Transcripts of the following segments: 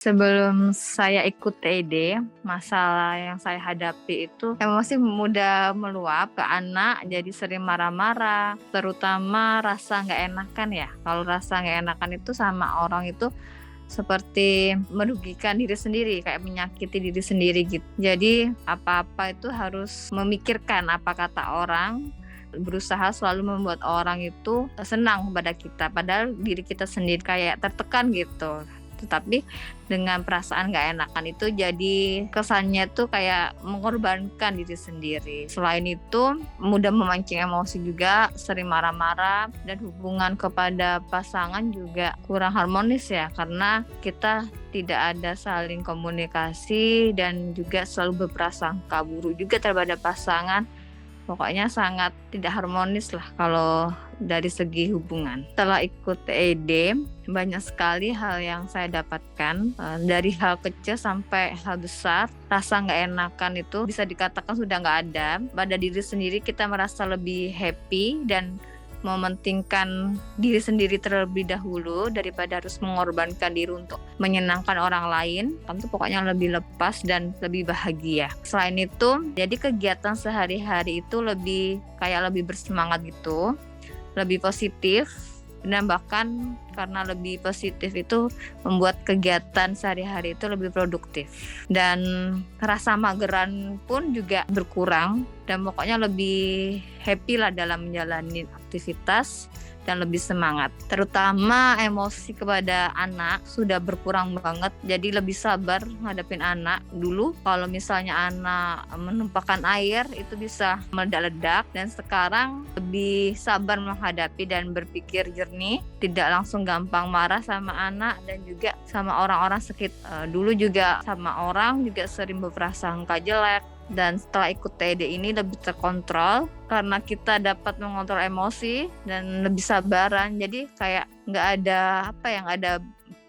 Sebelum saya ikut TED, masalah yang saya hadapi itu emosi mudah meluap ke anak, jadi sering marah-marah, terutama rasa nggak enakan ya. Kalau rasa nggak enakan itu sama orang itu seperti merugikan diri sendiri, kayak menyakiti diri sendiri gitu. Jadi apa-apa itu harus memikirkan apa kata orang, berusaha selalu membuat orang itu senang kepada kita, padahal diri kita sendiri kayak tertekan gitu. Tetapi dengan perasaan gak enakan itu jadi kesannya tuh kayak mengorbankan diri sendiri. Selain itu mudah memancing emosi juga, sering marah-marah, dan hubungan kepada pasangan juga kurang harmonis ya, karena kita tidak ada saling komunikasi dan juga selalu berprasangka buruk juga terhadap pasangan. Pokoknya sangat tidak harmonis lah kalau dari segi hubungan. Setelah ikut TED, banyak sekali hal yang saya dapatkan, dari hal kecil sampai hal besar. Rasa nggak enakan itu bisa dikatakan sudah nggak ada. Pada diri sendiri kita merasa lebih happy dan mementingkan diri sendiri terlebih dahulu daripada harus mengorbankan diri untuk menyenangkan orang lain. Tentu pokoknya lebih lepas dan lebih bahagia. Selain itu, jadi kegiatan sehari-hari itu lebih bersemangat gitu, lebih positif, dan bahkan karena lebih positif itu membuat kegiatan sehari-hari itu lebih produktif, dan rasa mageran pun juga berkurang, dan pokoknya lebih happy lah dalam menjalani aktivitas dan lebih semangat. Terutama emosi kepada anak sudah berkurang banget, jadi lebih sabar ngadepin anak. Dulu kalau misalnya anak menumpahkan air itu bisa meledak-ledak, dan sekarang lebih sabar menghadapi dan berpikir jernih, tidak langsung gampang marah sama anak dan juga sama orang-orang sekitar. Dulu juga sama orang juga sering berprasangka jelek, dan setelah ikut TED ini lebih terkontrol karena kita dapat mengontrol emosi dan lebih sabaran. Jadi kayak nggak ada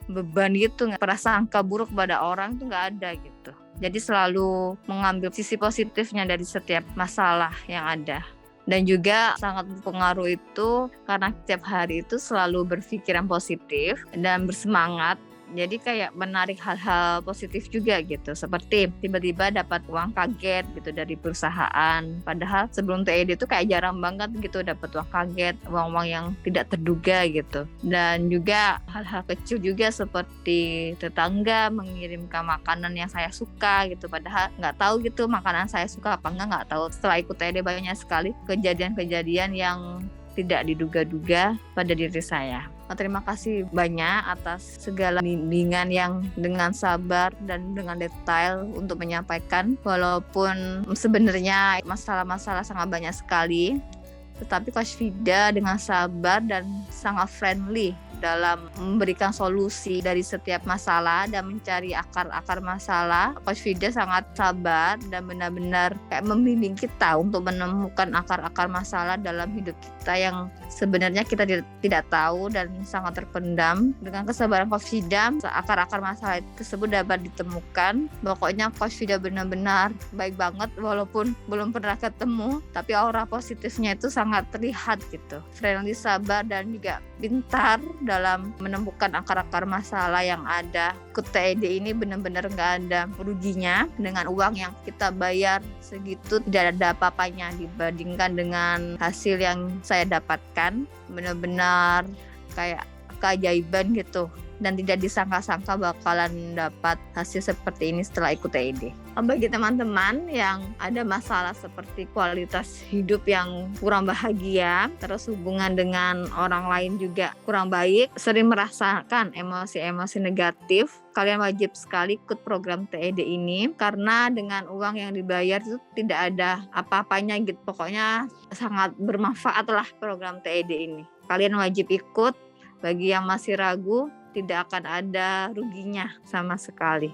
beban gitu, prasangka buruk pada orang tuh nggak ada gitu. Jadi selalu mengambil sisi positifnya dari setiap masalah yang ada. Dan juga sangat berpengaruh itu karena setiap hari itu selalu berpikiran positif dan bersemangat. Jadi kayak menarik hal-hal positif juga gitu, seperti tiba-tiba dapat uang kaget gitu dari perusahaan, padahal sebelum TED itu kayak jarang banget gitu dapat uang kaget, uang-uang yang tidak terduga gitu. Dan juga hal-hal kecil juga seperti tetangga mengirimkan makanan yang saya suka gitu, padahal nggak tahu gitu makanan saya suka apa nggak tahu. Setelah ikut TED banyak sekali kejadian-kejadian yang tidak diduga-duga pada diri saya. Terima kasih banyak atas segala bimbingan yang dengan sabar dan dengan detail untuk menyampaikan. Walaupun sebenarnya masalah-masalah sangat banyak sekali, tetapi Coach Vida dengan sabar dan sangat friendly dalam memberikan solusi dari setiap masalah dan mencari akar-akar masalah. Coach Vida sangat sabar dan benar-benar kayak membimbing kita untuk menemukan akar-akar masalah dalam hidup kita yang sebenarnya kita tidak tahu dan sangat terpendam. Dengan kesabaran Coach Vida, akar-akar masalah tersebut dapat ditemukan. Pokoknya Coach Vida benar-benar baik banget, walaupun belum pernah ketemu, tapi aura positifnya itu sangat terlihat gitu. Friendly, sabar, dan juga pintar dalam menemukan akar-akar masalah yang ada. Ikut TED ini benar-benar nggak ada ruginya. Dengan uang yang kita bayar segitu tidak ada apa-apanya dibandingkan dengan hasil yang saya dapatkan. Benar-benar kayak keajaiban gitu, dan tidak disangka-sangka bakalan dapat hasil seperti ini setelah ikut TED. Bagi teman-teman yang ada masalah seperti kualitas hidup yang kurang bahagia, terus hubungan dengan orang lain juga kurang baik, sering merasakan emosi-emosi negatif, kalian wajib sekali ikut program TED ini, karena dengan uang yang dibayar itu tidak ada apa-apanya gitu. Pokoknya sangat bermanfaat lah program TED ini. Kalian wajib ikut. Bagi yang masih ragu, tidak akan ada ruginya sama sekali.